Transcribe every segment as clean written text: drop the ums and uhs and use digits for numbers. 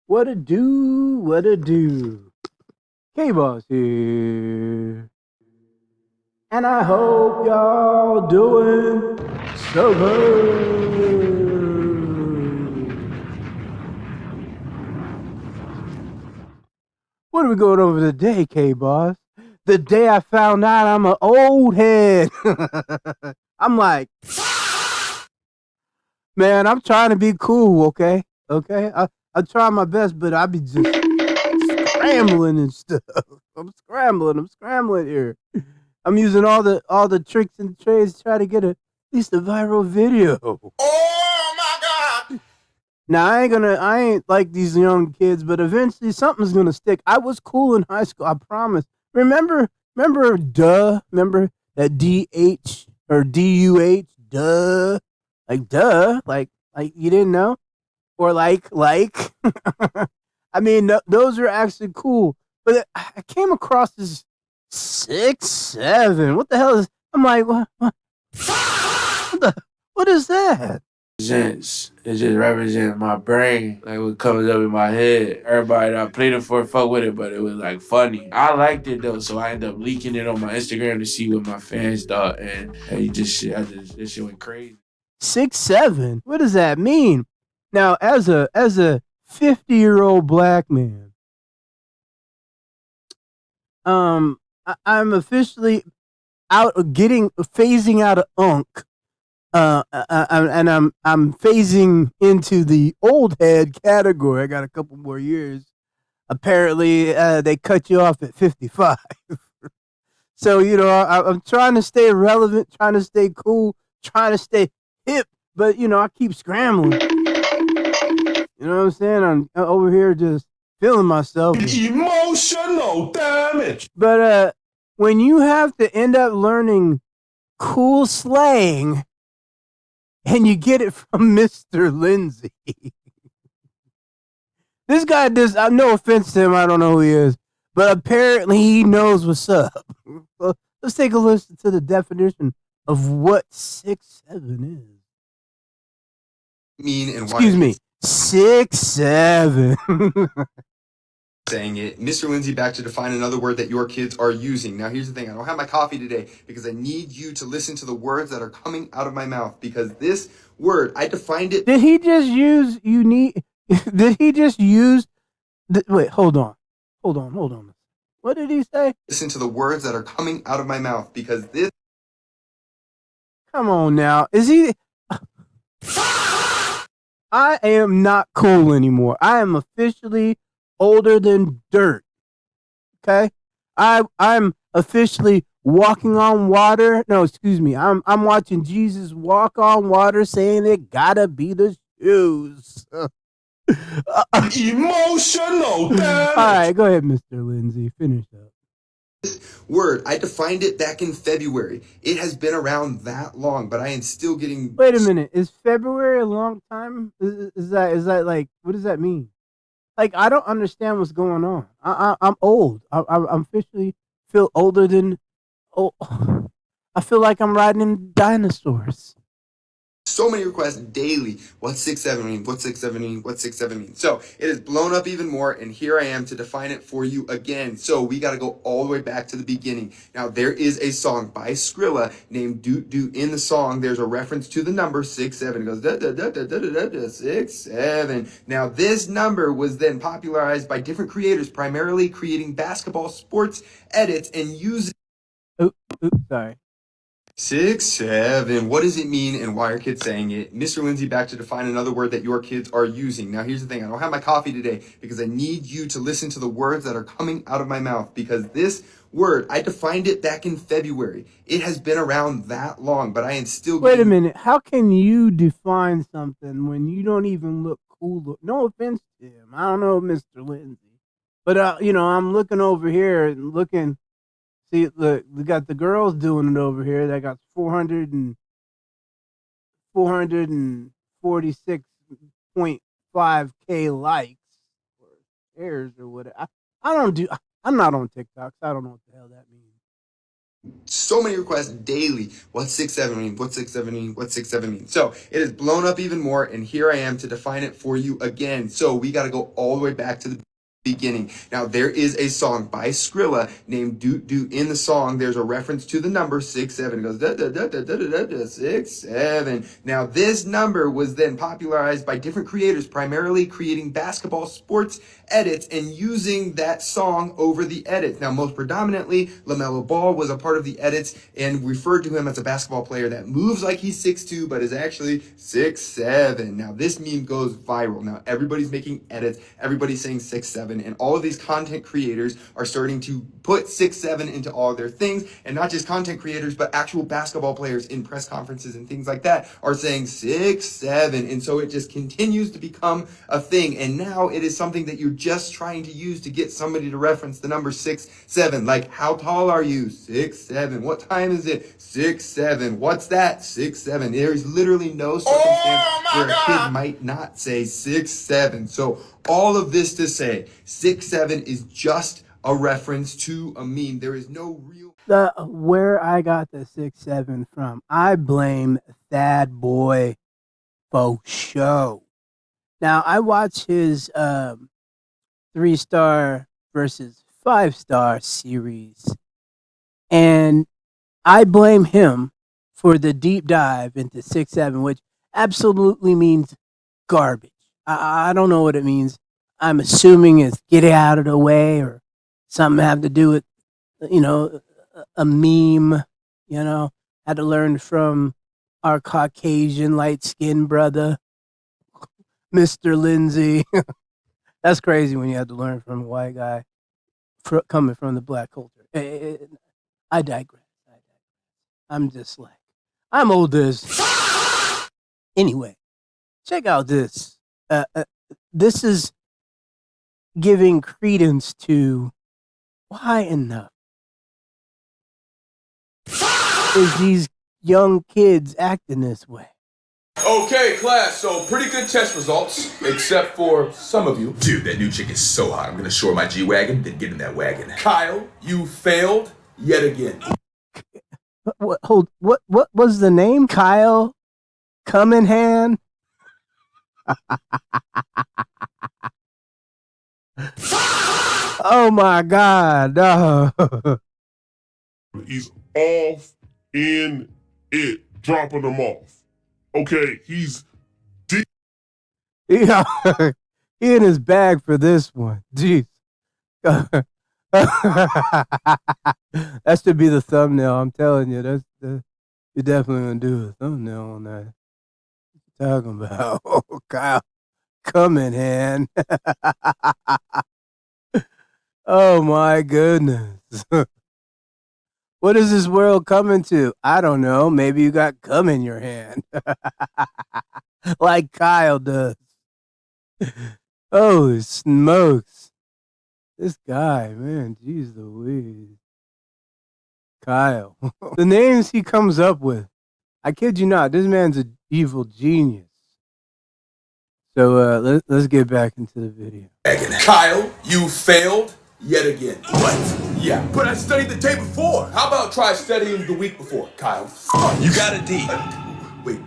What a do, what a do. KayBoss here. And I hope y'all doing so good. What are we going over today, KayBoss? The day I found out I'm an old head. I'm like, man, I'm trying to be cool, okay? Okay? I try my best, but I be just scrambling and stuff. I'm scrambling here. I'm using all the tricks and trades to try to get at least a viral video. Oh my God! Now I ain't like these young kids, but eventually something's gonna stick. I was cool in high school, I promise. Remember that DH or DUH, duh, like duh, like you didn't know, or like. I mean, those are actually cool. But I came across this 6'7". What the hell is? I'm like, what is that? It just represents my brain, like what comes up in my head. Everybody that I played it for fuck with it, but it was like funny. I liked it though, so I ended up leaking it on my Instagram to see what my fans thought, and this shit went crazy. 6'7". What does that mean? Now, as a 50-year-old black man, I'm officially out of phasing out of unk. And I'm phasing into the old head category. I got a couple more years. Apparently, they cut you off at 55. So I'm trying to stay relevant, trying to stay cool, trying to stay hip, but I keep scrambling. You know what I'm saying? I'm over here just feeling myself. Emotional damage. But when you have to end up learning cool slang and you get it from Mr. Lindsay. This guy does, no offense to him, I don't know who he is, but apparently he knows what's up. Well, let's take a listen to the definition of what 6'7" is. Mean and Excuse me, 6'7". saying it. Mr. Lindsay back to define another word that your kids are using. Now, here's the thing. I don't have my coffee today because I need you to listen to the words that are coming out of my mouth because this word, I defined it. Did he just use Did he just use? Wait, hold on. What did he say? Listen to the words that are coming out of my mouth because this. Come on now. Is he? I am not cool anymore. I am officially older than dirt. Okay? I'm officially walking on water. No, excuse me. I'm watching Jesus walk on water saying it gotta be the shoes. Emotional damage. All right, go ahead, Mr. Lindsay. Finish up. Word, I defined it back in February. It has been around that long, but I am still getting. Wait a minute. Is February a long time? Is that like, what does that mean? Like, I don't understand what's going on. I'm old. I'm officially feel older than. Oh, I feel like I'm riding in dinosaurs. So many requests daily. What's 6'7" mean? What's 6'7" mean? What's 6'7" mean? So it has blown up even more, and here I am to define it for you again. So we got to go all the way back to the beginning. Now, there is a song by Skrilla named Doot Doot. In the song, there's a reference to the number 6'7". It goes da da da da da da da 6'7". Now, this number was then popularized by different creators, primarily creating basketball sports edits and using. Oops, sorry. 6'7". What does it mean and why are kids saying it? Mr. Lindsay back to define another word that your kids are using. Now, here's the thing. I don't have my coffee today because I need you to listen to the words that are coming out of my mouth because this word, I defined it back in February. It has been around that long, but I am still. Wait a minute. How can you define something when you don't even look cool? No offense to him. I don't know, Mr. Lindsay, but I'm looking over here and looking. See, look, we got the girls doing it over here. They got 446.5K likes or shares or whatever. I'm not on TikTok, so I don't know what the hell that means. so many requests daily. What's 6-7 mean? What's 6-7 mean? What's 6-7 mean? So it has blown up even more, and here I am to define it for you again. So we got to go all the way back to the beginning. Now there is a song by Skrilla named Doot Doot. In the song there's a reference to the number 6-7. It goes da, da, da, da, da, da, da, 6-7. Now this number was then popularized by different creators, primarily creating basketball sports edits and using that song over the edits. Now most predominantly LaMelo Ball was a part of the edits and referred to him as a basketball player that moves like he's 6'2 but is actually 6'7. Now this meme goes viral. Now everybody's making edits, everybody's saying 6'7, and all of these content creators are starting to put 6'7 into all of their things, and not just content creators but actual basketball players in press conferences and things like that are saying 6'7, and so it just continues to become a thing, and now it is something that you're just trying to use to get somebody to reference the number 6'7. Like, how tall are you? 6'7. What time is it? 6'7. What's that? 6'7. There is literally no circumstance where a kid might not say 6'7. So all of this to say, 6'7 is just a reference to a meme. There is no real. Where I got the 6'7 from, I blame Thad Boy for show. Now I watch his 3-star versus 5-star series, and I blame him for the deep dive into 6'7, which absolutely means garbage. I don't know what it means. I'm assuming it's get it out of the way or something have to do with, a meme. Had to learn from our Caucasian light-skinned brother, Mr. Lindsay. That's crazy when you have to learn from a white guy coming from the black culture. I digress. I'm just like, I'm old as. Anyway, check out this. This is giving credence to why enough is these young kids acting this way. Okay, class, so pretty good test results, except for some of you. Dude, that new chick is so hot. I'm gonna shore my G-Wagon, then get in that wagon. Kyle, you failed yet again. What was the name? Kyle Cummingham? Oh my God. No. He's off in it, dropping them off. Okay, he's Yeah, he in his bag for this one. Jeez. That should be the thumbnail. I'm telling you, you're definitely gonna do a thumbnail on that. What you talking about? Oh, Kyle, come in, hand. Oh my goodness. What is this world coming to? I don't know. Maybe you got cum in your hand. Like Kyle does. Holy smokes. This guy, man, jeez Louise. Kyle. The names he comes up with. I kid you not, this man's an evil genius. So let's get back into the video. Kyle, you failed yet again. What? Yeah, but I studied the day before. How about try studying the week before, Kyle? You got a D. Wait, a D?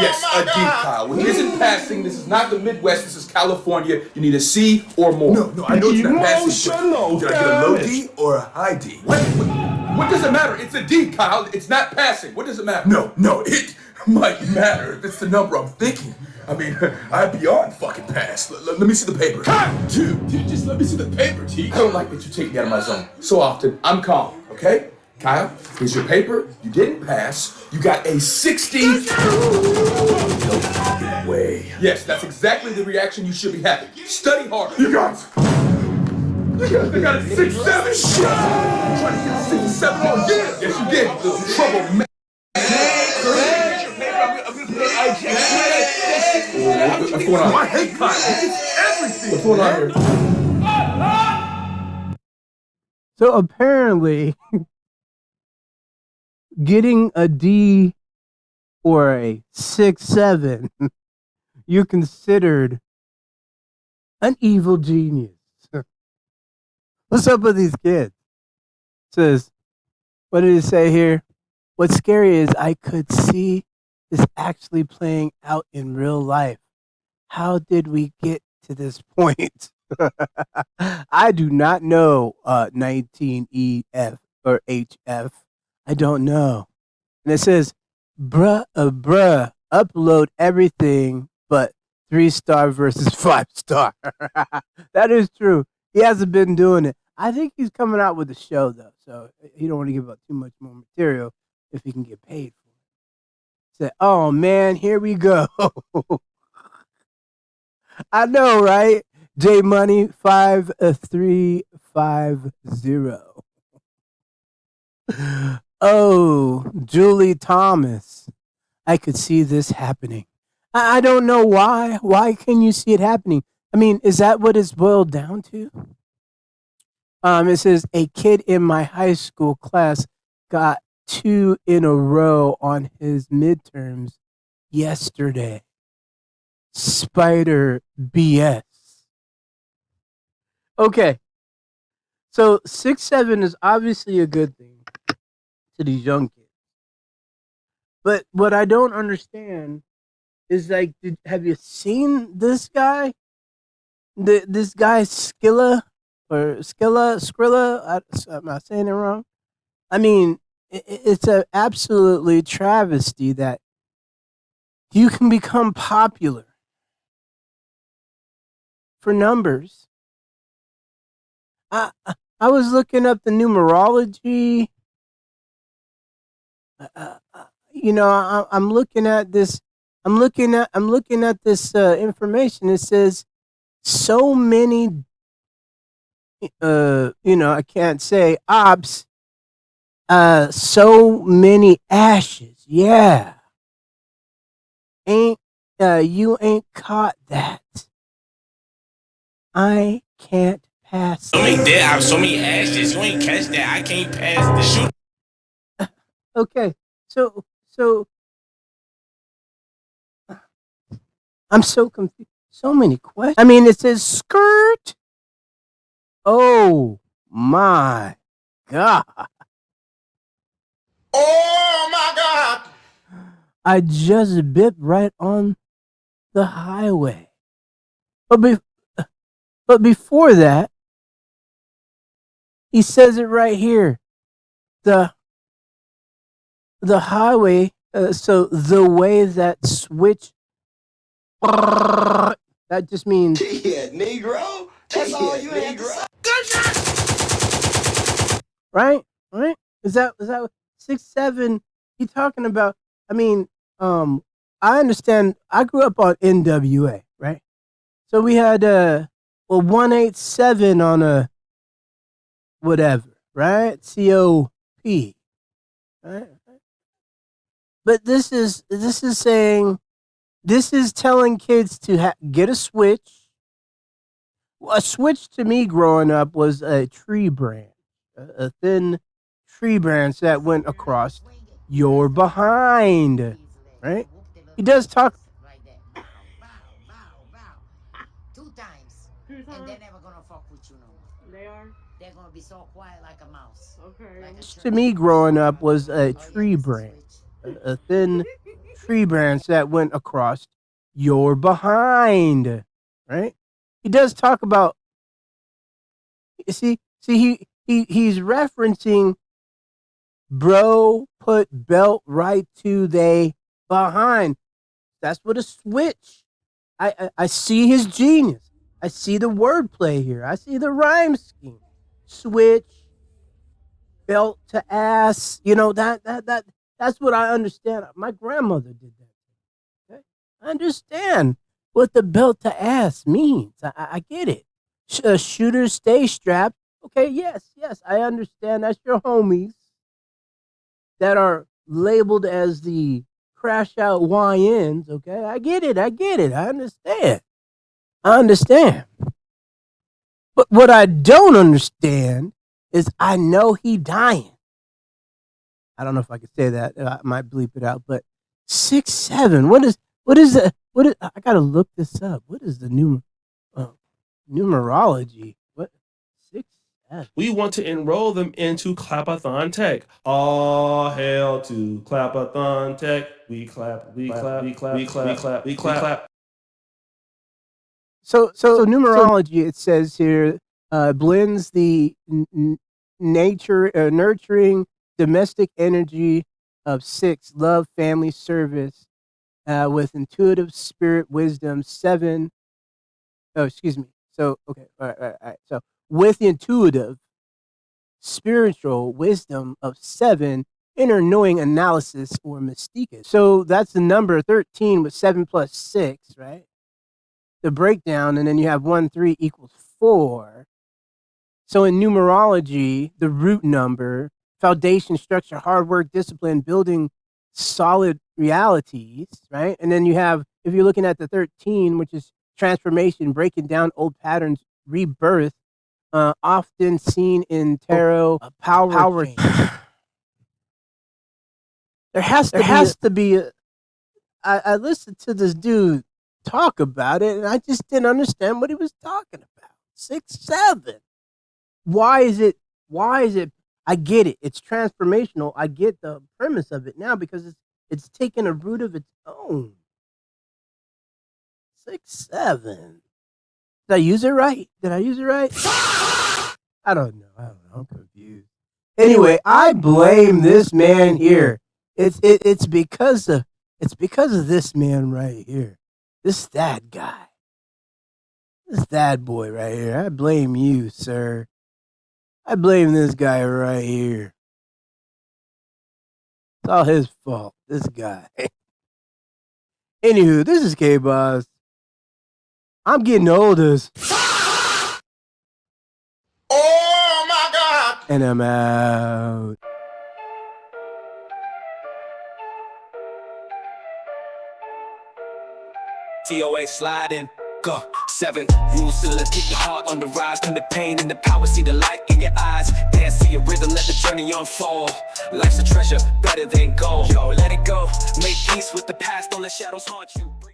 Yes, a D, Kyle. Which isn't passing. This is not the Midwest. This is California. You need a C or more. No, I know it's not passing. Emotional Did I get a low D or a high D? What does it matter? It's a D, Kyle. It's not passing. What does it matter? No, it might matter if it's the number I'm thinking. I mean, I'm beyond fucking pass. Let me see the paper. Kyle! Dude, just let me see the paper, T. I don't like that you take me out of my zone so often. I'm calm, okay? Kyle, here's your paper. You didn't pass. You got a 60. No fucking way. Yes, that's exactly the reaction you should be having. Study harder. You guys. I got a 6-7. Shit! I'm trying to get a 6-7 all year. Yes, you did. Little trouble, man. What's going on? I hate Kyle. It's everything. What's going on here? So apparently, getting a D or a 6-7, you're considered an evil genius. What's up with these kids? Says, What did it say here? What's scary is I could see this actually playing out in real life. How did we get to this point? I do not know 19EF or HF. I don't know. And it says, bruh, upload everything but 3-star versus 5-star. That is true. He hasn't been doing it. I think he's coming out with a show though, so he don't want to give up too much more material if he can get paid for it. Say, oh man, here we go. I know, right? J Money 5350. Oh, Julie Thomas. I could see this happening. I don't know why. Why can you see it happening? I mean, is that what it's boiled down to? It says a kid in my high school class got 2 in a row on his midterms yesterday. Spider BS. Okay. So 6'7" is obviously a good thing to these young kids. But what I don't understand is like, have you seen this guy? This guy Skrilla? Am I saying it wrong? I mean, it's an absolutely travesty that you can become popular for numbers. I was looking up the numerology. I'm looking at this. I'm looking at this information. It says so many. I can't say ops. So many ashes. Yeah. You ain't caught that. I can't pass. So many dead ops, so many ashes. You ain't catch that. I can't pass the shoot. Okay, so I'm so confused. So many questions. I mean, it says skirt. Oh my god! Oh my God! I just bit right on the highway. But before that, he says it right here. The highway. So the way that switch. That just means. Yeah, Negro. That's all you had to say. Right? Is that 6'7"? He talking about? I mean, I understand. I grew up on NWA, right? So we had 187 on a whatever, right? COP, right? But this is saying, this is telling kids to get a switch. A switch to me growing up was a tree branch. A thin tree branch that went across your behind, right? He does talk. 2 times. And they're never gonna fuck with you no more. They are? They're gonna be so quiet like a mouse. Okay. Like To me, growing up was a tree branch. A thin tree branch that went across your behind, right? He does talk about. See, he's referencing, bro, put belt right to they behind. That's what a switch. I see his genius. I see the wordplay here. I see the rhyme scheme. Switch, belt to ass. That's what I understand. My grandmother did that. Okay? I understand what the belt to ass means. I get it. Shooters stay strapped. Okay, yes, I understand. That's your homies that are labeled as the crash out YNs. Okay, I get it. I understand. But what I don't understand is I know he dying. I don't know if I could say that. I might bleep it out. But 6'7". What is I gotta look this up. What is the numerology? What 6'7"? We want to enroll them into Clapathon Tech. All hail to Clapathon Tech. We clap, we clap, we clap, we clap, we clap. So numerology, it says here, blends the nurturing domestic energy of 6, love, family, service, with intuitive spirit, wisdom, 7. Oh, excuse me. So, okay. All right. So, with the intuitive spiritual wisdom of 7, inner knowing analysis or mystique. So, that's the number 13 with 7 plus 6, right? The breakdown, and then you have 1, 3 equals 4. So, in numerology, the root number, foundation, structure, hard work, discipline, building solid realities, right? And then you have, if you're looking at the 13, which is transformation, breaking down old patterns, rebirth, often seen in tarot, power change. There has to be I listened to this dude talk about it, and I just didn't understand what he was talking about. 6, 7. Why is it? I get it. It's transformational. I get the premise of it now because it's taken a root of its own. 6, 7. Did I use it right? I don't know. I'm confused. Anyway, I blame this man here. It's because of this man right here. This Thad guy. This Thad boy right here. I blame you, sir. I blame this guy right here. It's all his fault. This guy. Anywho, this is KayBoss. I'm getting older. Oh my God! And I'm out. TOA sliding, go 7 rules to let keep your heart on the rise. From the pain and the power, see the light in your eyes. Dance, see a rhythm, let the journey unfold. Life's a treasure, better than gold. Yo, let it go, make peace with the past, don't let shadows haunt you.